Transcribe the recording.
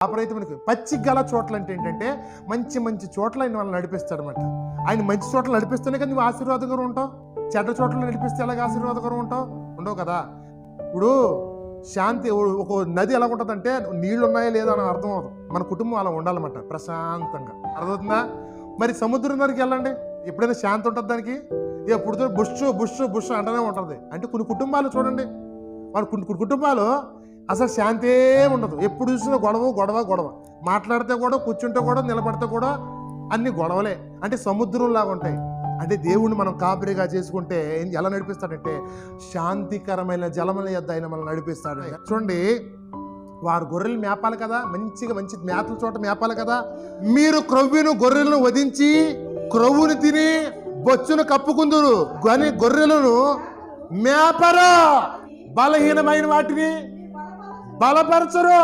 అప్పుడైతే మనకి పచ్చి గల చోట్ల అంటే ఏంటంటే మంచి మంచి చోట్ల ఆయన వాళ్ళని నడిపిస్తాడు అనమాట. ఆయన మంచి చోట్ల నడిపిస్తేనే కదా నువ్వు ఆశీర్వాదకరం ఉంటావు. చెడ్డ చోట్ల నడిపిస్తే ఎలాగ ఆశీర్వాదకరం ఉంటావు? ఉండవు కదా. ఇప్పుడు శాంతి ఒక నది ఎలా ఉంటుందంటే నీళ్లు ఉన్నాయా లేదా అని అర్థం అవుతుంది. మన కుటుంబం అలా ఉండాలన్నమాట, ప్రశాంతంగా. అర్థమవుతుందా? మరి సముద్రం దగ్గరికి వెళ్ళండి, ఎప్పుడైనా శాంతి ఉంటుంది దానికి? ఎప్పుడు బుష్ బుష్ బుష్ అంటనే ఉంటుంది. అంటే కొన్ని కుటుంబాలు చూడండి, కొన్ని కుటుంబాలు అసలు శాంతే ఉండదు. ఎప్పుడు చూసినా గొడవ గొడవ గొడవ. మాట్లాడితే కూడా, కూర్చుంటే కూడా, నిలబడితే కూడా అన్ని గొడవలే. అంటే సముద్రంలాగా ఉంటాయి. అంటే దేవుణ్ణి మనం కాపరిగా చేసుకుంటే ఎలా నడిపిస్తాడంటే శాంతికరమైన జలముల యొద్ద ఆయన మనల్ని నడిపిస్తాడు. చూడండి, వారు గొర్రెలు మేపాలి కదా, మంచిగా మంచి మేతల చోట మేపాలి కదా. మీరు క్రొవ్వును గొర్రెలను వధించి క్రొవ్వును తిని బొచ్చును కప్పుకుందురు, కానీ గొర్రెలను మేపరు, బలహీనమైన వాటిని బలపరచరు.